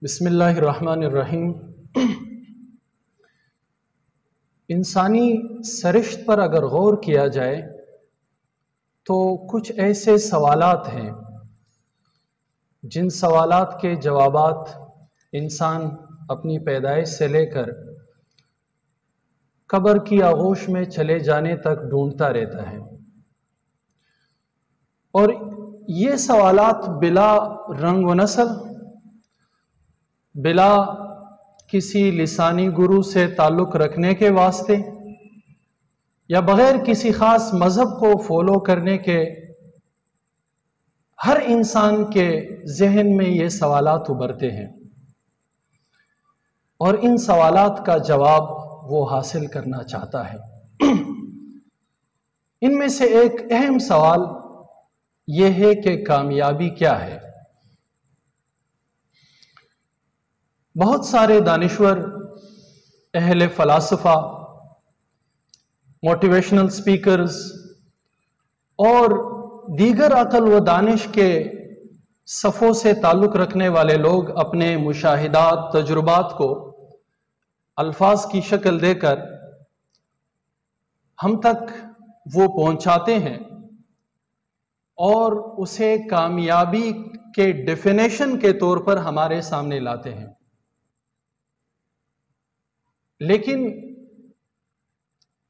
بسم اللہ الرحمن الرحیم۔ انسانی سرشت پر اگر غور کیا جائے تو کچھ ایسے سوالات ہیں جن سوالات کے جوابات انسان اپنی پیدائش سے لے کر قبر کی آغوش میں چلے جانے تک ڈھونڈتا رہتا ہے، اور یہ سوالات بلا رنگ و نسل، بلا کسی لسانی گرو سے تعلق رکھنے کے واسطے یا بغیر کسی خاص مذہب کو فالو کرنے کے، ہر انسان کے ذہن میں یہ سوالات ابھرتے ہیں، اور ان سوالات کا جواب وہ حاصل کرنا چاہتا ہے۔ ان میں سے ایک اہم سوال یہ ہے کہ کامیابی کیا ہے؟ بہت سارے دانشور، اہل فلاسفہ، موٹیویشنل سپیکرز اور دیگر عقل و دانش کے صفوں سے تعلق رکھنے والے لوگ اپنے مشاہدات، تجربات کو الفاظ کی شکل دے کر ہم تک وہ پہنچاتے ہیں اور اسے کامیابی کے ڈیفینیشن کے طور پر ہمارے سامنے لاتے ہیں۔ لیکن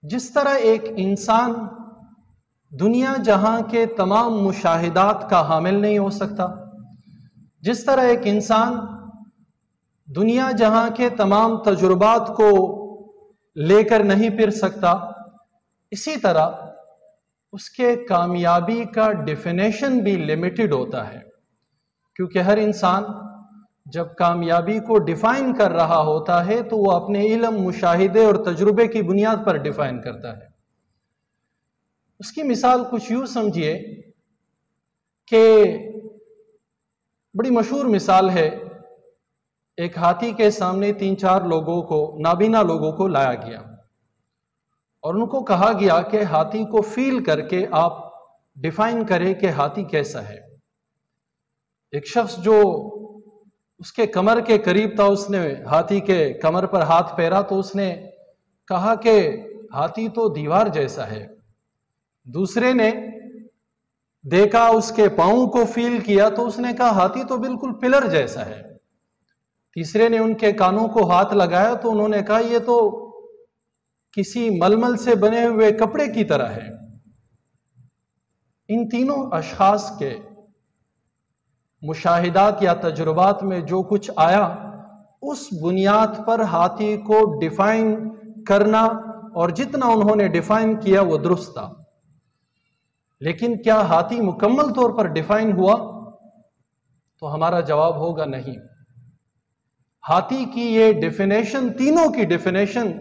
جس طرح ایک انسان دنیا جہاں کے تمام مشاہدات کا حامل نہیں ہو سکتا، جس طرح ایک انسان دنیا جہاں کے تمام تجربات کو لے کر نہیں پھر سکتا، اسی طرح اس کے کامیابی کا ڈیفینیشن بھی لمیٹڈ ہوتا ہے، کیونکہ ہر انسان جب کامیابی کو ڈیفائن کر رہا ہوتا ہے تو وہ اپنے علم، مشاہدے اور تجربے کی بنیاد پر ڈیفائن کرتا ہے۔ اس کی مثال کچھ یوں سمجھیے کہ بڑی مشہور مثال ہے، ایک ہاتھی کے سامنے 3-4 لوگوں کو، نابینا لوگوں کو لایا گیا اور ان کو کہا گیا کہ ہاتھی کو فیل کر کے آپ ڈیفائن کریں کہ ہاتھی کیسا ہے۔ ایک شخص جو اس کے کمر کے قریب تھا، اس نے ہاتھی کے کمر پر ہاتھ پھیرا تو اس نے کہا کہ ہاتھی تو دیوار جیسا ہے۔ دوسرے نے دیکھا، اس کے پاؤں کو فیل کیا تو اس نے کہا ہاتھی تو بالکل پلر جیسا ہے۔ تیسرے نے ان کے کانوں کو ہاتھ لگایا تو انہوں نے کہا یہ تو کسی ململ سے بنے ہوئے کپڑے کی طرح ہے۔ ان تینوں اشخاص کے مشاہدات یا تجربات میں جو کچھ آیا، اس بنیاد پر ہاتھی کو ڈیفائن کرنا، اور جتنا انہوں نے ڈیفائن کیا وہ درست تھا۔ لیکن کیا ہاتھی مکمل طور پر ڈیفائن ہوا؟ تو ہمارا جواب ہوگا نہیں۔ ہاتھی کی یہ ڈیفینیشن، تینوں کی ڈیفینیشن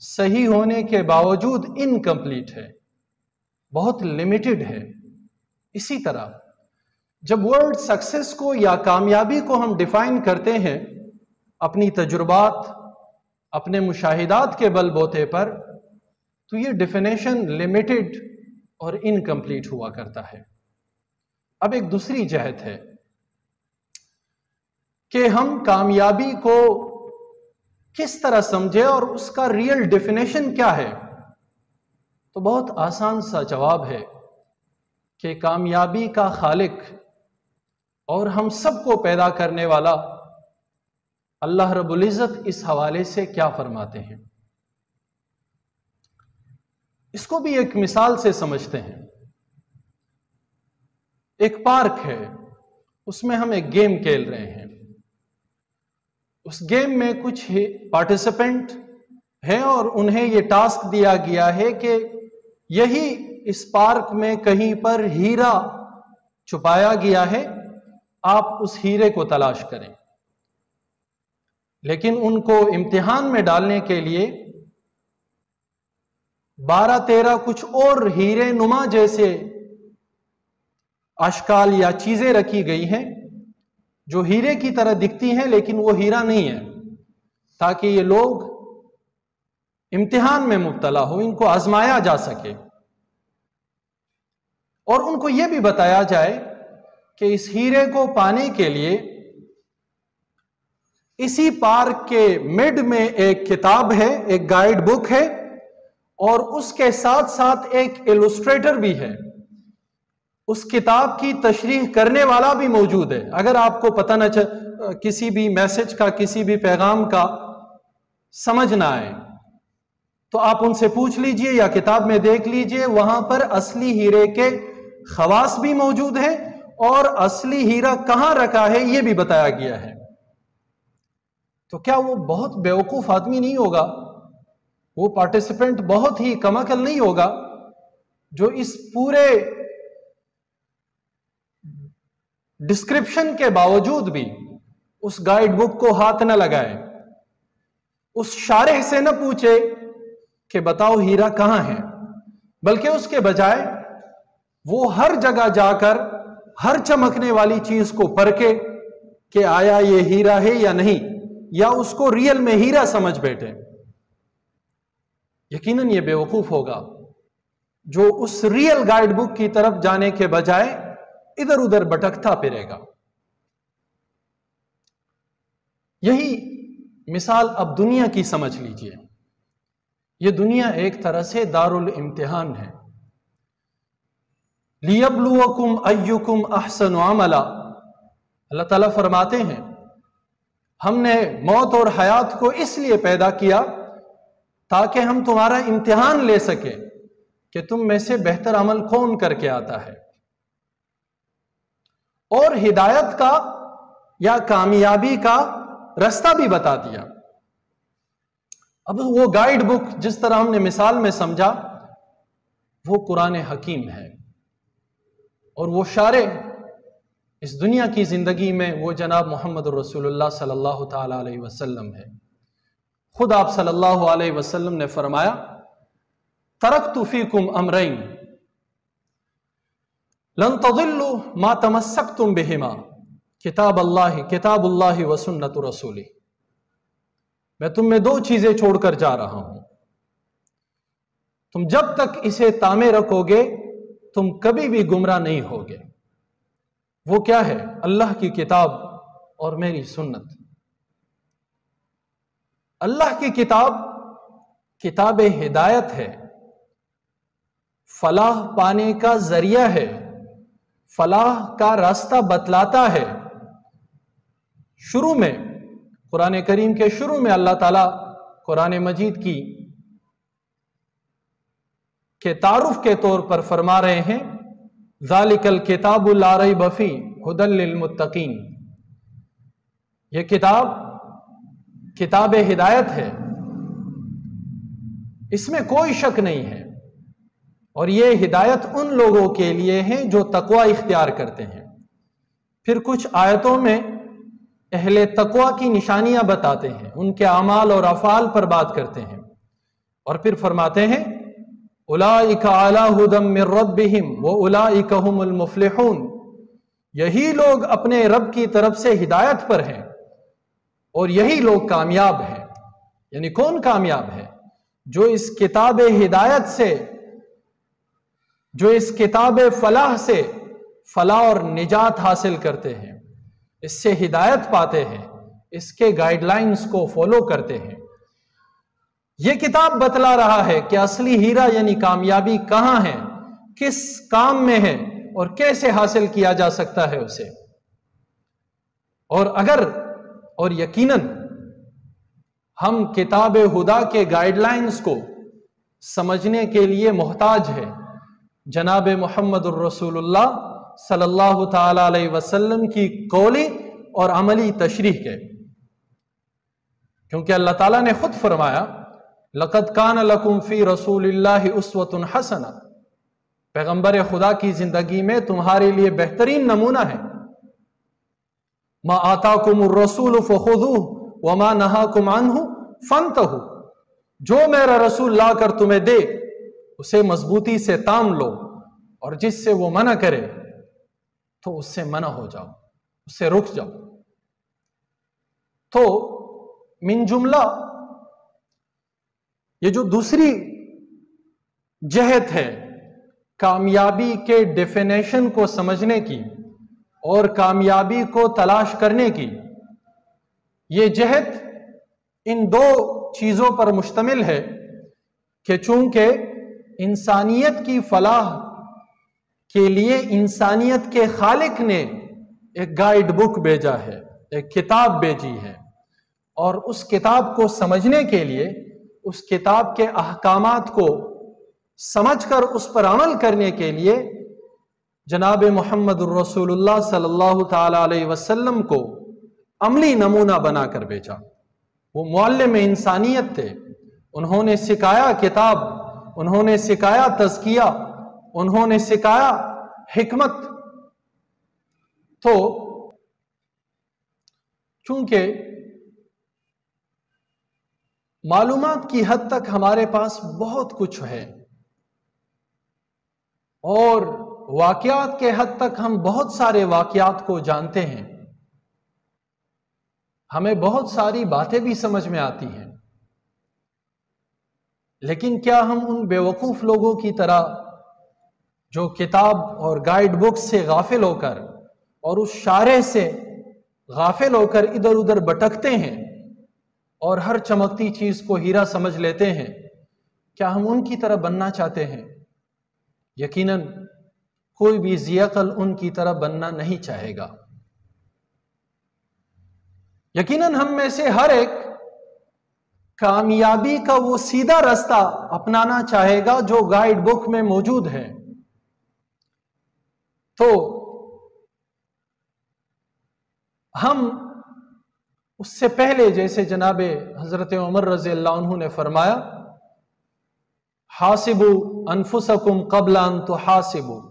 صحیح ہونے کے باوجود انکمپلیٹ ہے، بہت لمیٹڈ ہے۔ اسی طرح جب ورڈ سکسیس کو یا کامیابی کو ہم ڈیفائن کرتے ہیں اپنی تجربات، اپنے مشاہدات کے بل بوتے پر، تو یہ ڈیفینیشن لمیٹڈ اور انکمپلیٹ ہوا کرتا ہے۔ اب ایک دوسری جہت ہے کہ ہم کامیابی کو کس طرح سمجھے اور اس کا ریئل ڈیفینیشن کیا ہے؟ تو بہت آسان سا جواب ہے کہ کامیابی کا خالق اور ہم سب کو پیدا کرنے والا اللہ رب العزت اس حوالے سے کیا فرماتے ہیں، اس کو بھی ایک مثال سے سمجھتے ہیں۔ ایک پارک ہے، اس میں ہم ایک گیم کھیل رہے ہیں۔ اس گیم میں کچھ پارٹیسپینٹ ہیں اور انہیں یہ ٹاسک دیا گیا ہے کہ یہی اس پارک میں کہیں پر ہیرا چھپایا گیا ہے، آپ اس ہیرے کو تلاش کریں۔ لیکن ان کو امتحان میں ڈالنے کے لیے 12-13 کچھ اور ہیرے نما جیسے اشکال یا چیزیں رکھی گئی ہیں جو ہیرے کی طرح دکھتی ہیں لیکن وہ ہیرا نہیں ہے، تاکہ یہ لوگ امتحان میں مبتلا ہو، ان کو آزمایا جا سکے اور ان کو یہ بھی بتایا جائے کہ اس ہیرے کو پانے کے لیے اسی پارک کے مڈ میں ایک کتاب ہے، ایک گائیڈ بک ہے، اور اس کے ساتھ ساتھ ایک ایلسٹریٹر بھی ہے۔ اس کتاب کی تشریح کرنے والا بھی موجود ہے۔ اگر آپ کو پتہ نہ کسی بھی میسج کا، کسی بھی پیغام کا سمجھ نہ آئے تو آپ ان سے پوچھ لیجئے یا کتاب میں دیکھ لیجئے، وہاں پر اصلی ہیرے کے خواص بھی موجود ہیں اور اصلی ہیرا کہاں رکھا ہے یہ بھی بتایا گیا ہے۔ تو کیا وہ بہت بیوقوف آدمی نہیں ہوگا، وہ پارٹیسپینٹ بہت ہی کم عقل نہیں ہوگا جو اس پورے ڈسکرپشن کے باوجود بھی اس گائیڈ بک کو ہاتھ نہ لگائے، اس شارح سے نہ پوچھے کہ بتاؤ ہیرا کہاں ہے، بلکہ اس کے بجائے وہ ہر جگہ جا کر ہر چمکنے والی چیز کو پرکھے کہ آیا یہ ہیرا ہے یا نہیں، یا اس کو ریئل میں ہیرا سمجھ بیٹھے۔ یقیناً یہ بیوقوف ہوگا جو اس ریئل گائیڈ بک کی طرف جانے کے بجائے ادھر ادھر بھٹکتا پھرے گا۔ یہی مثال اب دنیا کی سمجھ لیجئے۔ یہ دنیا ایک طرح سے دارالامتحان ہے۔ لِيَبْلُوَكُمْ أَيُّكُمْ أَحْسَنُ عَمَلًا، اللہ تعالیٰ فرماتے ہیں ہم نے موت اور حیات کو اس لیے پیدا کیا تاکہ ہم تمہارا امتحان لے سکیں کہ تم میں سے بہتر عمل کون کر کے آتا ہے، اور ہدایت کا یا کامیابی کا راستہ بھی بتا دیا۔ اب وہ گائیڈ بک جس طرح ہم نے مثال میں سمجھا وہ قرآن حکیم ہے، اور وہ شارح اس دنیا کی زندگی میں وہ جناب محمد الرسول اللہ صلی اللہ تعالی علیہ وسلم ہے۔ خود آپ صلی اللہ علیہ وسلم نے فرمایا ترکت فیکم امرین لن تضلوا ما تمسکتم بہما کتاب اللہ و سنت رسولی، میں تم میں دو چیزیں چھوڑ کر جا رہا ہوں، تم جب تک اسے تامے رکھو گے تم کبھی بھی گمراہ نہیں ہوگے۔ وہ کیا ہے؟ اللہ کی کتاب اور میری سنت۔ اللہ کی کتاب کتاب ہدایت ہے، فلاح پانے کا ذریعہ ہے، فلاح کا راستہ بتلاتا ہے۔ شروع میں قرآن کریم کے شروع میں اللہ تعالیٰ قرآن مجید کی کے تعارف کے طور پر فرما رہے ہیں ذالک الکتاب لا ریب فیہ ھدی للمتقین، یہ کتاب ہدایت ہے، اس میں کوئی شک نہیں ہے، اور یہ ہدایت ان لوگوں کے لیے ہے جو تقوی اختیار کرتے ہیں۔ پھر کچھ آیتوں میں اہل تقوی کی نشانیاں بتاتے ہیں، ان کے اعمال اور افعال پر بات کرتے ہیں، اور پھر فرماتے ہیں اولئک علی ھدی من ربہم واولئک ھم المفلحون، یہی لوگ اپنے رب کی طرف سے ہدایت پر ہیں اور یہی لوگ کامیاب ہیں۔ یعنی کون کامیاب ہے؟ جو اس کتاب ہدایت سے، جو اس کتاب فلاح سے فلاح اور نجات حاصل کرتے ہیں، اس سے ہدایت پاتے ہیں، اس کے گائیڈ لائنز کو فالو کرتے ہیں۔ یہ کتاب بتلا رہا ہے کہ اصلی ہیرا یعنی کامیابی کہاں ہے، کس کام میں ہے اور کیسے حاصل کیا جا سکتا ہے اسے۔ اور یقیناً ہم کتاب خدا کے گائیڈ لائنز کو سمجھنے کے لیے محتاج ہے جناب محمد الرسول اللہ صلی اللہ تعالی علیہ وسلم کی قولی اور عملی تشریح کے، کیونکہ اللہ تعالیٰ نے خود فرمایا لَقَدْ كَانَ لَكُمْ فِي رَسُولِ اللَّهِ أُسْوَةٌ حَسَنَةٌ، پیغمبر خدا کی زندگی میں تمہارے لیے بہترین نمونہ ہے۔ مَا آتَاكُمُ الرَّسُولُ فَخُذُوهُ وَمَا نَهَاكُمْ عَنْهُ فَانْتَهُوا، جو میرا رسول لا کر تمہیں دے اسے مضبوطی سے تام لو، اور جس سے وہ منع کرے تو اس سے منع ہو جاؤ، اس سے رک جاؤ۔ تو من جملہ یہ جو دوسری جہت ہے کامیابی کے ڈیفینیشن کو سمجھنے کی اور کامیابی کو تلاش کرنے کی، یہ جہد ان دو چیزوں پر مشتمل ہے کہ چونکہ انسانیت کی فلاح کے لیے انسانیت کے خالق نے ایک گائیڈ بک بھیجا ہے، ایک کتاب بھیجی ہے، اور اس کتاب کو سمجھنے کے لیے، اس کتاب کے احکامات کو سمجھ کر اس پر عمل کرنے کے لیے جناب محمد الرسول اللہ صلی اللہ تعالی علیہ وسلم کو عملی نمونہ بنا کر بھیجا۔ وہ معلم انسانیت تھے، انہوں نے سکھایا کتاب، انہوں نے سکھایا تزکیہ، انہوں نے سکھایا حکمت۔ تو چونکہ معلومات کی حد تک ہمارے پاس بہت کچھ ہے اور واقعات کے حد تک ہم بہت سارے واقعات کو جانتے ہیں، ہمیں بہت ساری باتیں بھی سمجھ میں آتی ہیں، لیکن کیا ہم ان بیوقوف لوگوں کی طرح جو کتاب اور گائیڈ بک سے غافل ہو کر اور اس شارح سے غافل ہو کر ادھر ادھر بھٹکتے ہیں اور ہر چمکتی چیز کو ہیرا سمجھ لیتے ہیں، کیا ہم ان کی طرح بننا چاہتے ہیں؟ یقیناً کوئی بھی ذی عقل ان کی طرح بننا نہیں چاہے گا۔ یقیناً ہم میں سے ہر ایک کامیابی کا وہ سیدھا راستہ اپنانا چاہے گا جو گائیڈ بک میں موجود ہے۔ تو ہم اس سے پہلے، جیسے جناب حضرت عمر رضی اللہ عنہ نے فرمایا، حاسبوا انفسکم قبل ان تحاسبوا،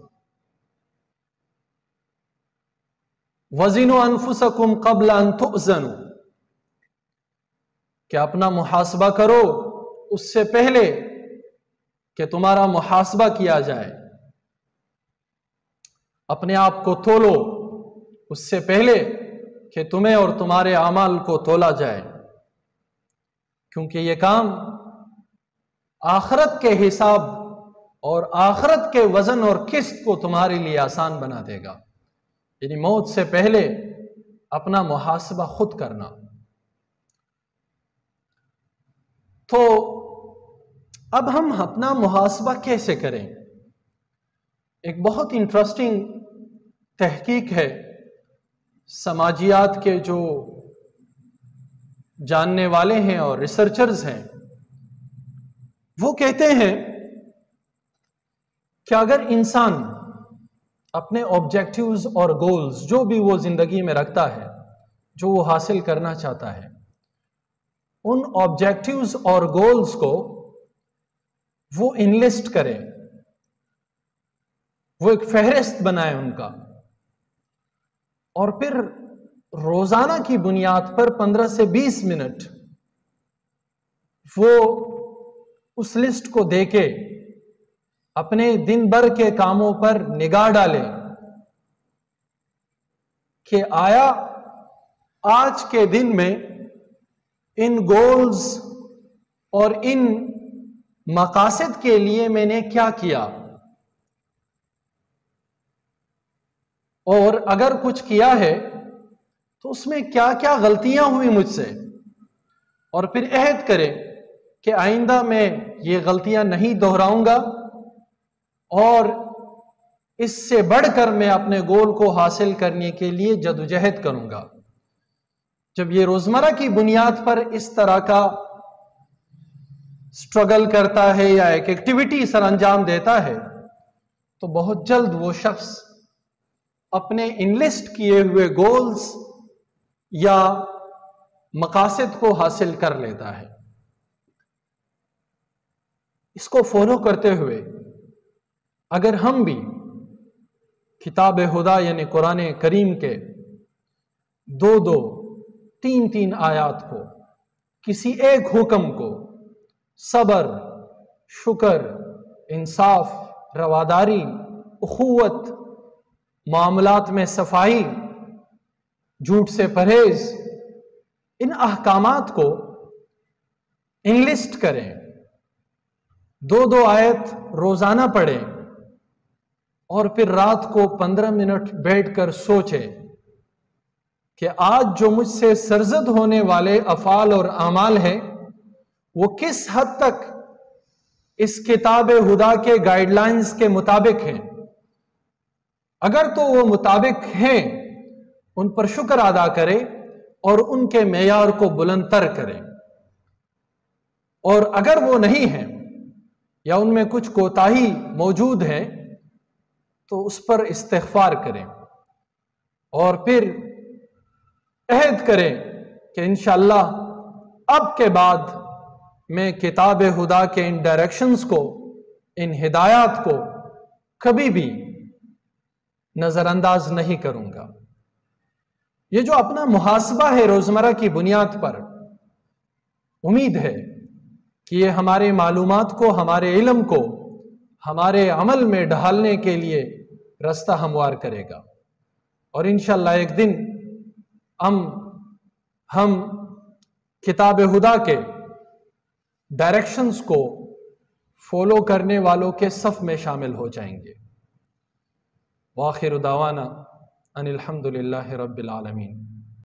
وزنوا انفسکم قبل ان تؤزنوا، کہ اپنا محاسبہ کرو اس سے پہلے کہ تمہارا محاسبہ کیا جائے، اپنے آپ کو تولو اس سے پہلے کہ تمہیں اور تمہارے اعمال کو تولا جائے، کیونکہ یہ کام آخرت کے حساب اور آخرت کے وزن اور قسط کو تمہارے لیے آسان بنا دے گا۔ یعنی موت سے پہلے اپنا محاسبہ خود کرنا۔ تو اب ہم اپنا محاسبہ کیسے کریں؟ ایک بہت انٹرسٹنگ تحقیق ہے، سماجیات کے جو جاننے والے ہیں اور ریسرچرز ہیں، وہ کہتے ہیں کہ اگر انسان اپنے آبجیکٹیوز اور گولز جو بھی وہ زندگی میں رکھتا ہے، جو وہ حاصل کرنا چاہتا ہے، ان آبجیکٹیوز اور گولز کو وہ انلسٹ کرے، وہ ایک فہرست بنائے ان کا، اور پھر روزانہ کی بنیاد پر 15 سے 20 منٹ وہ اس لسٹ کو دے کے اپنے دن بھر کے کاموں پر نگاہ ڈالے کہ آیا آج کے دن میں ان گولز اور ان مقاصد کے لیے میں نے کیا کیا، اور اگر کچھ کیا ہے تو اس میں کیا کیا غلطیاں ہوئی مجھ سے، اور پھر عہد کرے کہ آئندہ میں یہ غلطیاں نہیں دہراؤں گا اور اس سے بڑھ کر میں اپنے گول کو حاصل کرنے کے لیے جدوجہد کروں گا۔ جب یہ روزمرہ کی بنیاد پر اس طرح کا سٹرگل کرتا ہے یا ایک ایکٹیویٹی سر انجام دیتا ہے تو بہت جلد وہ شخص اپنے انلسٹ کیے ہوئے گولز یا مقاصد کو حاصل کر لیتا ہے۔ اس کو فالو کرتے ہوئے اگر ہم بھی کتاب خدا یعنی قرآن کریم کے 2 3 آیات کو، کسی ایک حکم کو، صبر، شکر، انصاف، رواداری، اخوت، معاملات میں صفائی، جھوٹ سے پرہیز، ان احکامات کو انلسٹ کریں، 2 آیت روزانہ پڑھیں، اور پھر رات کو 15 منٹ بیٹھ کر سوچیں کہ آج جو مجھ سے سرزد ہونے والے افعال اور اعمال ہیں وہ کس حد تک اس کتاب خدا کے گائیڈ لائنز کے مطابق ہیں۔ اگر تو وہ مطابق ہیں ان پر شکر ادا کرے اور ان کے معیار کو بلند تر کرے، اور اگر وہ نہیں ہیں یا ان میں کچھ کوتاہی موجود ہے تو اس پر استغفار کریں اور پھر عہد کریں کہ انشاءاللہ اب کے بعد میں کتاب خدا کے ان ڈائریکشنز کو، ان ہدایات کو کبھی بھی نظر انداز نہیں کروں گا۔ یہ جو اپنا محاسبہ ہے روزمرہ کی بنیاد پر، امید ہے کہ یہ ہمارے معلومات کو، ہمارے علم کو ہمارے عمل میں ڈھالنے کے لیے رستہ ہموار کرے گا، اور انشاءاللہ ایک دن ہم کتاب خدا کے ڈائریکشنز کو فالو کرنے والوں کے صف میں شامل ہو جائیں گے۔ وآخر دعوانا ان الحمد للہ رب العالمین۔